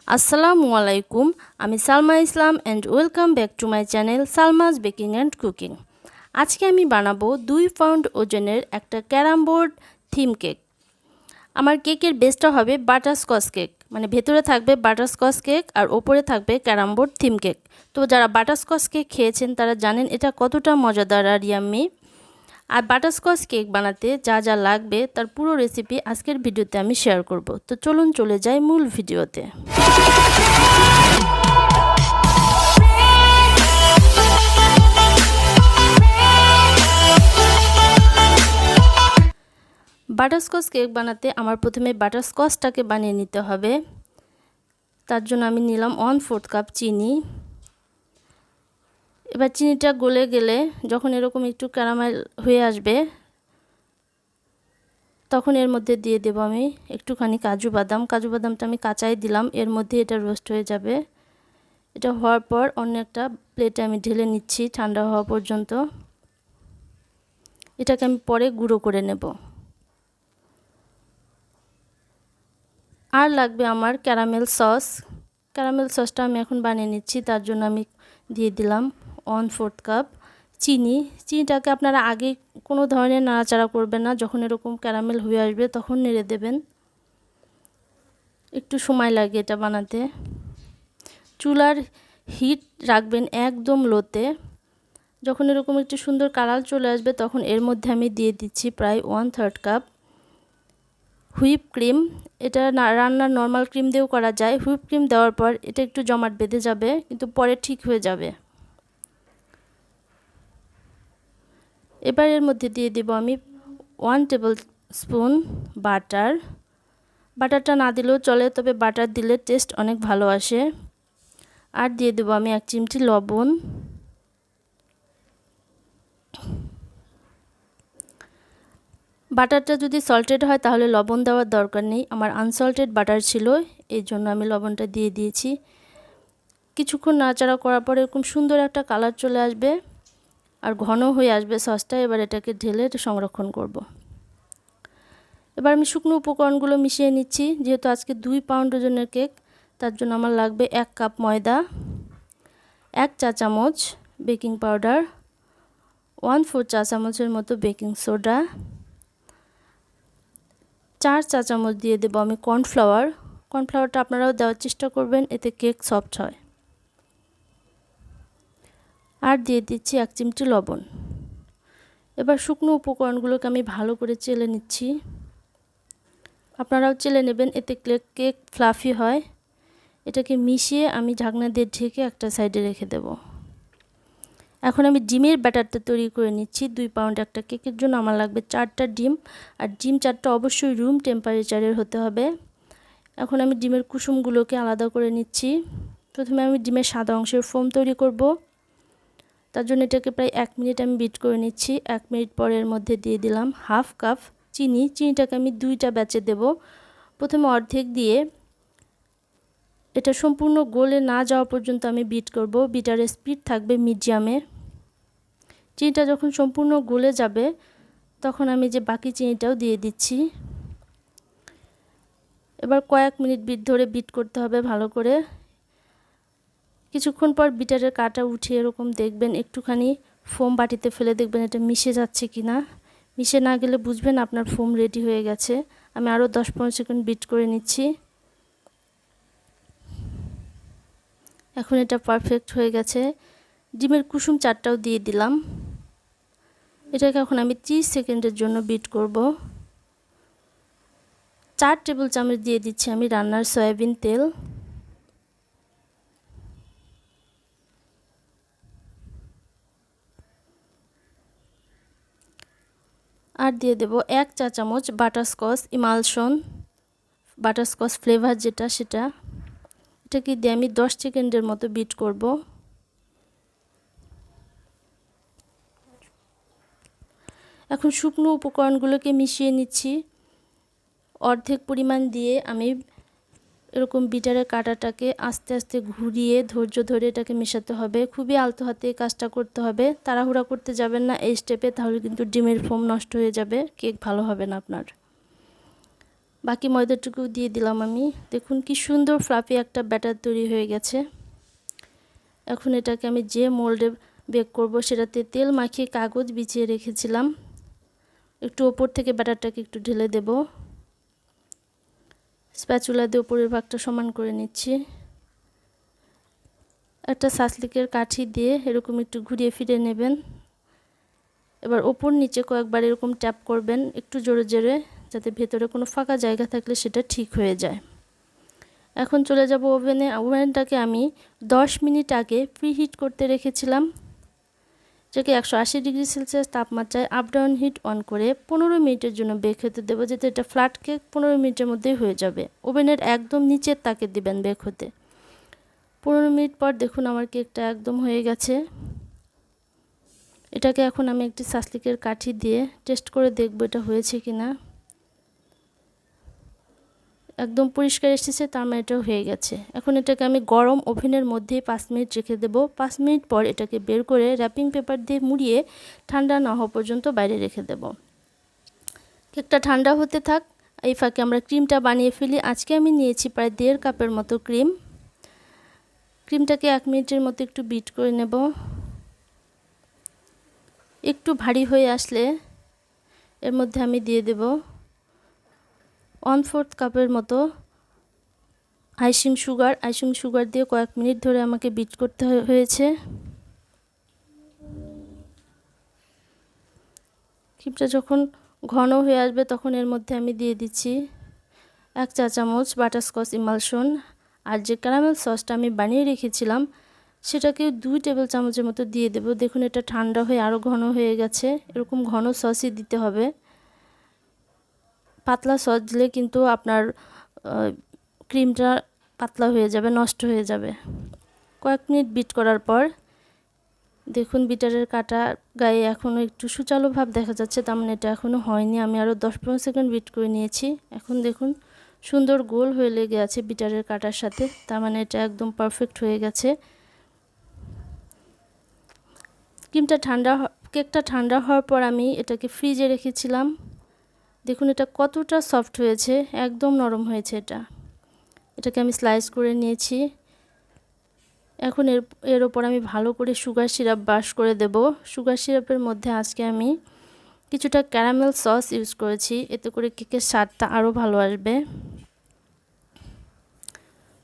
আসসালামু আলাইকুম, আমি Salma Islam and welcome back to my channel Salma's baking and cooking. আজকে আমি বানাবো 2 পাউন্ড ওজনের একটা ক্যারাম বোর্ড থিম কেক। আমার কেকের বেসটা হবে বাটারস্কচ কেক, মানে ভেতরে থাকবে বাটারস্কচ কেক আর ওপরে থাকবে ক্যারাম বোর্ড থিম কেক। তো যারা বাটারস্কচ কেক খেয়েছেন তারা জানেন এটা কতটা মজাদার আর ইয়াম্মি। আর বাটারস্কচ কেক বানাতে যা যা লাগবে তার পুরো রেসিপি আজকের ভিডিওতে আমি শেয়ার করব। তো চলুন চলে যাই মূল ভিডিওতে। বাটারস্কচ কেক বানাতে আমার প্রথমে বাটারস্কচটাকে বানিয়ে নিতে হবে। তার জন্য আমি নিলাম 1/4 কাপ চিনি। এবার চিনিটা গলে গেলে যখন এরকম একটু ক্যারামেল হয়ে আসবে তখন এর মধ্যে দিয়ে দেব আমি একটুখানি কাজু বাদাম। কাজু বাদামটা আমি কাঁচাই দিলাম, এর মধ্যে এটা রোস্ট হয়ে যাবে। এটা হওয়ার পর অন্য একটা প্লেটে আমি ঢেলে নিচ্ছি ঠান্ডা হওয়া পর্যন্ত। এটাকে আমি পরে গুঁড়ো করে নেব। আর লাগবে আমার ক্যারামেল সস। ক্যারামেল সসটা আমি এখন বানিয়ে নিচ্ছি, তার জন্য আমি দিয়ে দিলাম 1/4 কাপ চিনি। চিনিটাকে আপনারা আগে কোনো ধরনের নাড়াচাড়া করবেন না, যখন এরকম ক্যারামেল হয়ে আসবে তখন নেড়ে দেবেন। একটু সময় লাগে এটা বানাতে। চুলার হিট রাখবেন একদম লোতে। যখন এরকম একটু সুন্দর কালার চলে আসবে তখন এর মধ্যে আমি দিয়ে দিচ্ছি প্রায় 1/3 কাপ হুইপ ক্রিম। এটা রান্নার নর্মাল ক্রিম দিয়েও করা যায়। হুইপ ক্রিম দেওয়ার পর এটা একটু জমাট বেঁধে যাবে, কিন্তু পরে ঠিক হয়ে যাবে। এবার এর মধ্যে দিয়ে দেব আমি 1 টেবিল স্পুন বাটার। বাটারটা না দিলেও চলে, তবে বাটার দিলে টেস্ট অনেক ভালো আসে। আর দিয়ে দেব আমি 1 চিমটি লবণ। বাটারটা যদি সল্টেড হয় তাহলে লবণ দেওয়ার দরকার নেই। আমার আনসল্টেড বাটার ছিল, এই জন্য আমি লবণটা দিয়ে দিয়েছি। কিছুক্ষণ নাড়াচাড়া করার পরে এরকম সুন্দর একটা কালার চলে আসবে আর ঘন হয়ে আসবে সসটা। এবার এটাকে ঢেলে এটা সংরক্ষণ করব। এবার আমি শুকনো উপকরণগুলো মিশিয়ে নিচ্ছি। যেহেতু আজকে 2 পাউন্ড ওজনের কেক, তার জন্য আমার লাগবে 1 কাপ ময়দা, 1 চা চামচ বেকিং পাউডার, 1/4 চা চামচের মতো বেকিং সোডা, 4 চা চামচ দিয়ে দেব আমি কর্নফ্লাওয়ার। কর্নফ্লাওয়ারটা আপনারাও দেওয়ার চেষ্টা করবেন, এতে কেক সফট হয়। আর দিয়ে দিচ্ছি 1 চিমটি লবণ। এবার শুকনো উপকরণগুলোকে আমি ভালো করে চেলে নিচ্ছি। আপনারাও চেলে নেবেন, এতে কেক ফ্লাফি হয়। এটাকে মিশিয়ে আমি ঢাকনা দিয়ে ঢেকে একটা সাইডে রেখে দেব। এখন আমি ডিমের ব্যাটারটা তৈরি করে নিচ্ছি। 2 পাউন্ড একটা কেকের জন্য আমার লাগবে 4টা ডিম, আর ডিম 4টা অবশ্যই রুম টেম্পারেচারের হতে হবে। এখন আমি ডিমের কুসুমগুলোকে আলাদা করে নিচ্ছি। প্রথমে আমি ডিমের সাদা অংশের ফোম তৈরি করব। তার জন্য এটাকে প্রায় 1 মিনিট আমি বিট করে নিচ্ছি। 1 মিনিট পরের মধ্যে দিয়ে দিলাম 1/2 কাপ চিনি। চিনিটাকে আমি 2টা ব্যাচে দেব। প্রথমে অর্ধেক দিয়ে এটা সম্পূর্ণ গলে না যাওয়া পর্যন্ত আমি বিট করব। বিটারের স্পিড থাকবে মিডিয়ামে। চিনিটা যখন সম্পূর্ণ গলে যাবে তখন আমি যে বাকি চিনিটাও দিয়ে দিচ্ছি। এবার কয়েক মিনিট ধরে বিট করতে হবে ভালো করে। কিছুক্ষণ পর বিটারের কাটা উঠিয়ে এরকম দেখবেন একটুখানি ফোম বাটিতে ফেলে দেখবেন এটা মিশে যাচ্ছে কিনা। মিশে না গেলে বুঝবেন আপনার ফোম রেডি হয়ে গেছে। আমি আরও 10-15 সেকেন্ড বিট করে নিচ্ছি। এখন এটা পারফেক্ট হয়ে গেছে। ডিমের কুসুম 4টাও দিয়ে দিলাম। এটাকে এখন আমি 30 সেকেন্ডের জন্য বিট করব। 4 টেবিল চামচ দিয়ে দিচ্ছি আমি রান্নার সয়াবিন তেল। আর দিয়ে দেব 1 চা চামচ বাটারস্কচ ইমালশন, বাটারস্কচ ফ্লেভার যেটা সেটা। এটাকে দিয়ে আমি 10 সেকেন্ডের মতো বিট করব। এখন শুকনো উপকরণগুলোকে মিশিয়ে নিচ্ছি। অর্ধেক পরিমাণ দিয়ে আমি এরকম বিটারের কাঁটাটাকে আস্তে আস্তে ঘুরিয়ে ধৈর্য ধরে এটাকে মেশাতে হবে। খুবই আলতো হাতে কাজটা করতে হবে, তাড়াহুড়া করতে যাবেন না এই স্টেপে, তাহলে কিন্তু ডিমের ফোম নষ্ট হয়ে যাবে, কেক ভালো হবে না আপনার। বাকি ময়দাটুকু দিয়ে দিলাম আমি। দেখুন কি সুন্দর ফ্লাফি একটা ব্যাটার তৈরি হয়ে গেছে। এখন এটাকে আমি যে মোল্ডে বেক করব সেটাতে তেল মাখিয়ে কাগজ বিছিয়ে রেখেছিলাম। একটু ওপর থেকে ব্যাটারটাকে একটু ঢেলে দেব। স্প্যাচুলা দিয়ে উপরের ভাগটা সমান করে নিচ্ছি। একটা সাসলিকের কাঠি দিয়ে এরকম একটু ঘুরিয়ে ফিরিয়ে নেবেন। এবার ওপর নিচে কয়েকবার এরকম ট্যাপ করবেন একটু জোরে জোরে, যাতে ভেতরে কোনো ফাঁকা জায়গা থাকলে সেটা ঠিক হয়ে যায়। এখন চলে যাব ওভেনে। ওভেনটাকে আমি 10 মিনিট আগে প্রিহিট করতে রেখেছিলাম, যেটাকে 180 ডিগ্রি সেলসিয়াস তাপমাত্রায় আপ ডাউন হিট অন করে 15 মিনিটের জন্য বেক হতে দেবো, যাতে এটা ফ্ল্যাট কেক 15 মিনিটের মধ্যেই হয়ে যাবে। ওভেনের একদম নিচের তাকে দিবেন বেক হতে। 15 মিনিট পর দেখুন আমার কেকটা একদম হয়ে গেছে। এটাকে এখন আমি একটি সাসলিকের কাঠি দিয়ে টেস্ট করে দেখব এটা হয়েছে কিনা। একদম পরিষ্কার এসেছে, তার মানে এটা হয়ে গেছে। এখন এটাকে আমি গরম ওভেনের মধ্যেই 5 মিনিট রেখে দেব। 5 মিনিট পর এটাকে বের করে র্যাপিং পেপার দিয়ে মুড়িয়ে ঠান্ডা না হওয়া পর্যন্ত বাইরে রেখে দেব। কেকটা ঠান্ডা হতে থাক, এই ফাঁকে আমরা ক্রিমটা বানিয়ে ফেলি। আজকে আমি নিয়েছি প্রায় 1.5 কাপের মতো ক্রিম। ক্রিমটাকে 1 মিনিটের মতো একটু বিট করে নেব। একটু ভারী হয়ে আসলে এর মধ্যে আমি দিয়ে দেব 1/4 কাপের মতো আইসিং সুগার। আইসিং সুগার দিয়ে কয়েক মিনিট ধরে আমাকে বিট করতে হয়েছে। ক্রিমটা যখন ঘন হয়ে আসবে তখন এর মধ্যে আমি দিয়ে দিচ্ছি 1 চা চামচ বাটারস্কচ ইমালশন। আর যে ক্যারামেল সসটা আমি বানিয়ে রেখেছিলাম সেটাকে 2 টেবিল চামচের মতো দিয়ে দেব। দেখুন এটা ঠান্ডা হয়ে আরও ঘন হয়ে গেছে। এরকম ঘন সসই দিতে হবে। পাতলা সস দিলে কিন্তু আপনার ক্রিমটা পাতলা হয়ে যাবে, নষ্ট হয়ে যাবে। কয়েক মিনিট বিট করার পর দেখুন বিটারের কাটা গায়ে এখনও একটু সুচালো ভাব দেখা যাচ্ছে, তার মানে এটা এখনও হয়নি। আমি আরও 10-15 সেকেন্ড বিট করে নিয়েছি। এখন দেখুন সুন্দর গোল হয়ে লেগে আছে বিটারের কাটার সাথে, তার মানে এটা একদম পারফেক্ট হয়ে গেছে। কেকটা ঠান্ডা হওয়ার পর আমি এটাকে ফ্রিজে রেখেছিলাম। দেখুন এটা কতটা সফট হয়েছে, একদম নরম হয়েছে এটাকে আমি স্লাইস করে নিয়েছি। এখন এর ওপর আমি ভালো করে সুগার সিরাপ ব্রাশ করে দেব। সুগার সিরাপের মধ্যে আজকে আমি কিছুটা ক্যারামেল সস ইউজ করেছি, এতে করে কেকের স্বাদটা আরও ভালো আসবে।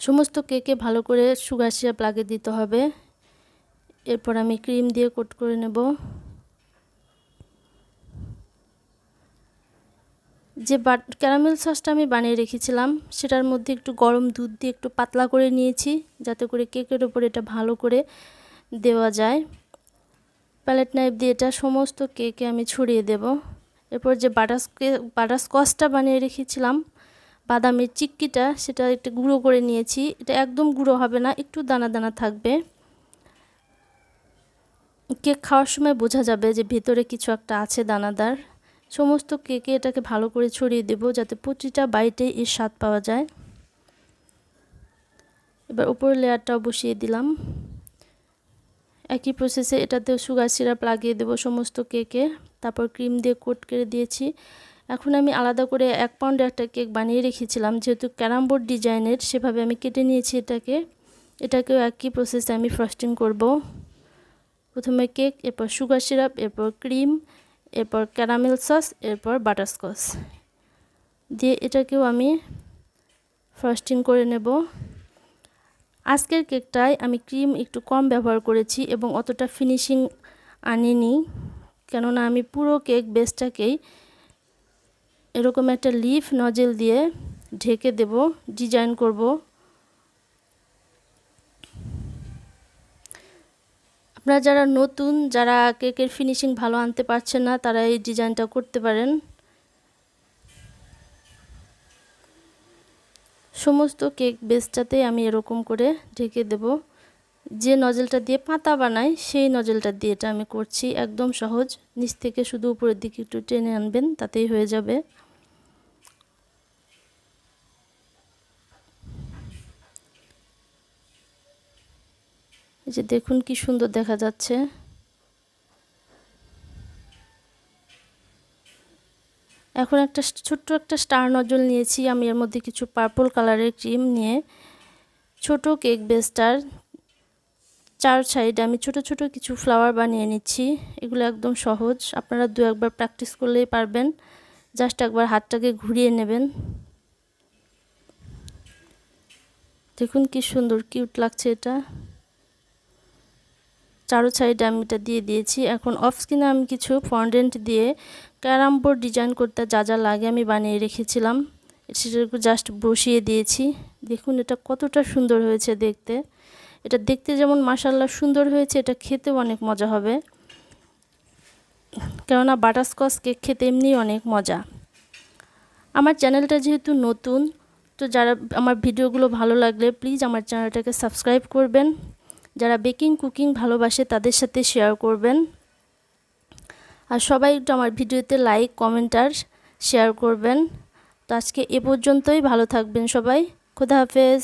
সমস্ত কেকে ভালো করে সুগার সিরাপ লাগিয়ে দিতে হবে। এরপর আমি ক্রিম দিয়ে কোট করে নেব। যে ক্যারামেল সসটা আমি বানিয়ে রেখেছিলাম সেটার মধ্যে একটু গরম দুধ দিয়ে একটু পাতলা করে নিয়েছি, যাতে করে কেকের ওপর এটা ভালো করে দেওয়া যায়। প্যালেট নাইফ দিয়ে এটা সমস্ত কেকে আমি ছড়িয়ে দেব। এরপর যে বাটারস্কচটা বানিয়ে রেখেছিলাম, বাদামের চিক্কিটা, সেটা একটু গুঁড়ো করে নিয়েছি। এটা একদম গুঁড়ো হবে না, একটু দানা দানা থাকবে। কেক খাওয়ার সময় বোঝা যাবে যে ভেতরে কিছু একটা আছে দানাদার। সমস্ত কেকে এটাকে ভালো করে ছড়িয়ে দেব, যাতে প্রতিটা বাইটে এর স্বাদ পাওয়া যায়। এবার উপরের লেয়ারটাও বসিয়ে দিলাম। একই প্রসেসে এটাতেও সুগার সিরাপ লাগিয়ে দেব সমস্ত কেকে। তারপর ক্রিম দিয়ে কোট করে দিয়েছি। এখন আমি আলাদা করে 1 পাউন্ডের একটা কেক বানিয়ে রেখেছিলাম, যেহেতু ক্যারাম বোর্ড ডিজাইনের, সেভাবে আমি কেটে নিয়েছি এটাকেও একই প্রসেসে আমি ফ্রস্টিং করব। প্রথমে কেক, এরপর সুগার সিরাপ, এরপর ক্রিম, এরপর ক্যারামেল সস, এরপর বাটারস্কচ দিয়ে এটাকেও আমি ফ্রস্টিং করে নেব। আজকের কেকটায় আমি ক্রিম একটু কম ব্যবহার করেছি এবং অতটা ফিনিশিং আনিনি, কেননা আমি পুরো কেক বেসটাকেই এরকম একটা লিফ নজেল দিয়ে ঢেকে দেব, ডিজাইন করব। আপনারা যারা নতুন, যারা কেকের ফিনিশিং ভালো আনতে পারছেন না, তারা এই ডিজাইনটা করতে পারেন। সমস্ত কেক বেসটাতে আমি এরকম করে ঢেকে দেব। যে নজলটা দিয়ে পাতা বানাই সেই নজলটা দিয়ে এটা আমি করছি। একদম সহজ, নিচ থেকে শুধু উপরের দিকে একটু টেনে আনবেন, তাতেই হয়ে যাবে। এই যে দেখুন কি সুন্দর দেখা যাচ্ছে। এখন একটা ছোট্ট একটা স্টার নজল নিয়েছি আমি, এর মধ্যে কিছু পার্পল কালারের ক্রিম নিয়ে ছোট কেক বেসটার 4 সাইডে আমি ছোট ছোট কিছু ফ্লাওয়ার বানিয়ে নিচ্ছি। এগুলো একদম সহজ, আপনারা 2-একবার প্র্যাকটিস করলেই পারবেন। জাস্ট একবার হাতটাকে ঘুরিয়ে নেবেন। দেখুন কি সুন্দর কিউট লাগছে এটা। 4 সাইডে আমি এটা দিয়ে দিয়েছি। এখন অফ স্ক্রিনে আমি কিছু ফন্ডেন্ট দিয়ে ক্যারাম বোর্ড ডিজাইন করতে যা যা লাগে আমি বানিয়ে রেখেছিলাম, সেটাকে জাস্ট বসিয়ে দিয়েছি। দেখুন এটা কতটা সুন্দর হয়েছে দেখতে। এটা দেখতে যেমন মাশাআল্লাহ সুন্দর হয়েছে, এটা খেতেও অনেক মজা হবে, কেননা বাটারস্কচ কেক খেতে এমনিই অনেক মজা। আমার চ্যানেলটা যেহেতু নতুন, তো যারা আমার ভিডিওগুলো ভালো লাগলে প্লিজ আমার চ্যানেলটাকে সাবস্ক্রাইব করবেন। যারা বেকিং কুকিং ভালোবাসে তাদের সাথে শেয়ার করবেন। আর সবাই একটু আমার ভিডিওতে লাইক কমেন্ট আর শেয়ার করবেন। তো আজকে এ পর্যন্তই, ভালো থাকবেন সবাই। খোদা হাফেজ।